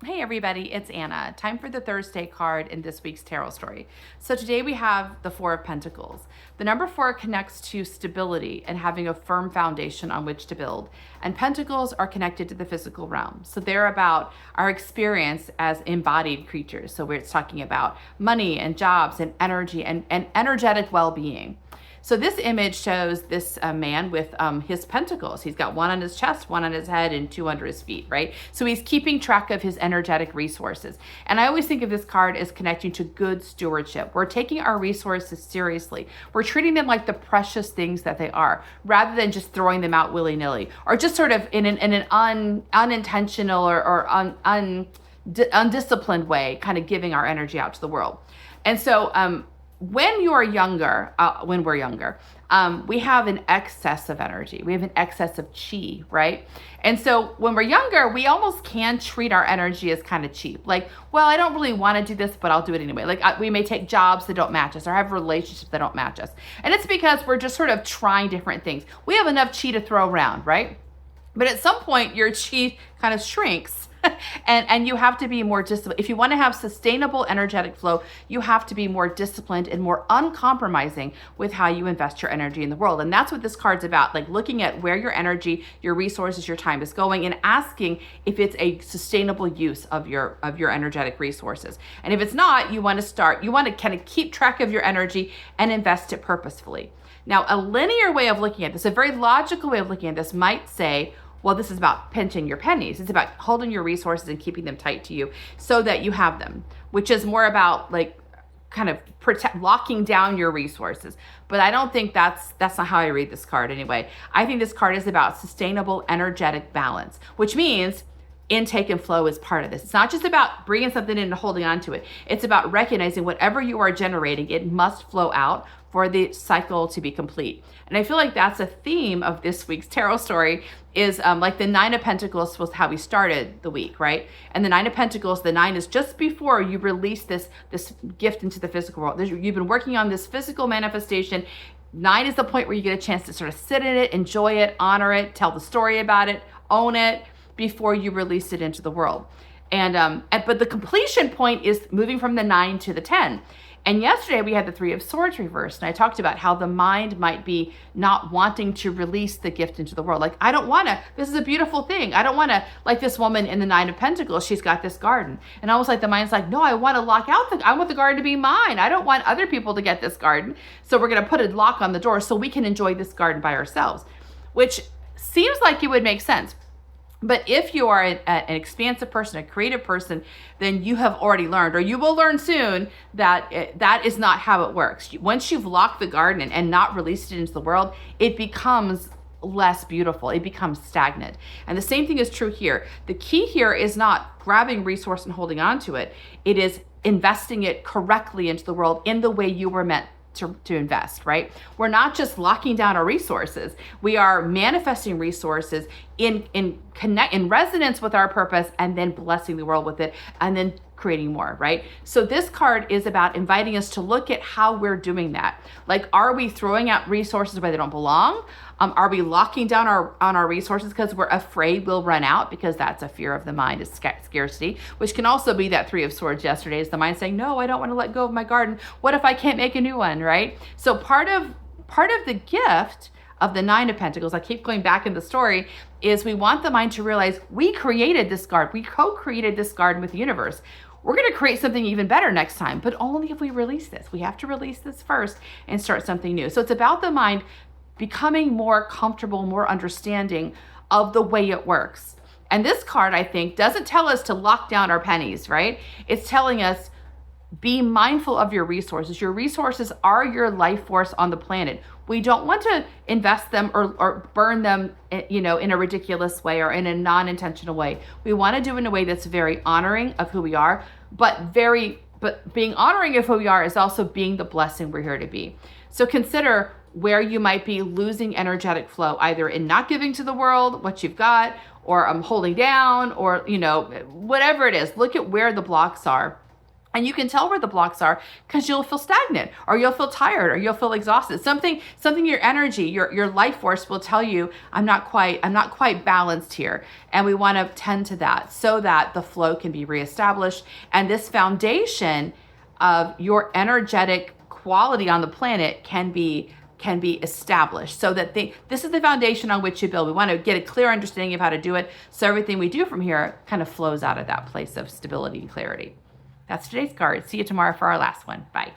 Hey everybody, it's Anna. Time for the Thursday card in this week's tarot story. So today we have the Four of Pentacles. The number 4 connects to stability and having a firm foundation on which to build. And Pentacles are connected to the physical realm. So they're about our experience as embodied creatures. So we're talking about money and jobs and energy and energetic well-being. So this image shows this man with his pentacles. He's got one on his chest, one on his head, and 2 under his feet, right? So he's keeping track of his energetic resources. And I always think of this card as connecting to good stewardship. We're taking our resources seriously. We're treating them like the precious things that they are, rather than just throwing them out willy-nilly, or just sort of in an unintentional or undisciplined way, kind of giving our energy out to the world. And so when we're younger, we have an excess of energy. We have an excess of chi, right? And so when we're younger, we almost can treat our energy as kind of cheap. Like, well, I don't really want to do this, but I'll do it anyway. Like we may take jobs that don't match us or have relationships that don't match us. And it's because we're just sort of trying different things. We have enough chi to throw around, right? But at some point, your chi kind of shrinks. and you have to be more disciplined. If you want to have sustainable energetic flow, you have to be more disciplined and more uncompromising with how you invest your energy in the world. And that's what this card's about, like looking at where your energy, your resources, your time is going, and asking if it's a sustainable use of your energetic resources. And if it's not, you want to kind of keep track of your energy and invest it purposefully. Now, a linear way of looking at this, a very logical way of looking at this might say, well, this is about pinching your pennies. It's about holding your resources and keeping them tight to you so that you have them, which is more about like kind of locking down your resources. But I don't think that's not how I read this card anyway. I think this card is about sustainable energetic balance, which means intake and flow is part of this. It's not just about bringing something in and holding on to it. It's about recognizing whatever you are generating, it must flow out for the cycle to be complete. And I feel like that's a theme of this week's tarot story is like the 9 of Pentacles was how we started the week, right? And the 9 of Pentacles, the 9 is just before you release this gift into the physical world. You've been working on this physical manifestation. 9 is the point where you get a chance to sort of sit in it, enjoy it, honor it, tell the story about it, own it, before you release it into the world. But the completion point is moving from the 9 to the 10. And yesterday we had the 3 of Swords reversed, and I talked about how the mind might be not wanting to release the gift into the world. Like, I don't want to, this is a beautiful thing. I don't want to, like this woman in the 9 of Pentacles, she's got this garden. And almost like the mind's like, no, I want to lock out I want the garden to be mine. I don't want other people to get this garden. So we're going to put a lock on the door so we can enjoy this garden by ourselves, which seems like it would make sense. But if you are an expansive person, a creative person, then you have already learned, or you will learn soon, that that is not how it works. Once you've locked the garden and not released it into the world, it becomes less beautiful. It becomes stagnant. And the same thing is true here. The key here is not grabbing resource and holding on to it. It is investing it correctly into the world in the way you were meant to invest, right? We're not just locking down our resources. We are manifesting resources in resonance with our purpose, and then blessing the world with it, and then creating more, right? So this card is about inviting us to look at how we're doing that. Like, are we throwing out resources where they don't belong? Are we locking down our resources because we're afraid we'll run out? Because that's a fear of the mind, is scarcity, which can also be that 3 of Swords yesterday, is the mind saying, no, I don't want to let go of my garden. What if I can't make a new one, right? So part of the gift of the 9 of Pentacles, I keep going back in the story, is we want the mind to realize we created this garden. We co-created this garden with the universe. We're going to create something even better next time, but only if we release this. We have to release this first and start something new. So it's about the mind becoming more comfortable, more understanding of the way it works. And this card, I think, doesn't tell us to lock down our pennies, right? It's telling us, be mindful of your resources. Your resources are your life force on the planet. We don't want to invest them or burn them, in a ridiculous way or in a non-intentional way. We want to do it in a way that's very honoring of who we are, but being honoring of who we are is also being the blessing we're here to be. So consider where you might be losing energetic flow, either in not giving to the world what you've got, or holding down, or whatever it is. Look at where the blocks are, And you can tell where the blocks are because you'll feel stagnant, or you'll feel tired, or you'll feel exhausted. Something your energy, your life force will tell you, I'm not quite balanced here. And we want to tend to that so that the flow can be reestablished. And this foundation of your energetic quality on the planet can be established, so that this is the foundation on which you build. We want to get a clear understanding of how to do it, so everything we do from here kind of flows out of that place of stability and clarity. That's today's card. See you tomorrow for our last one. Bye.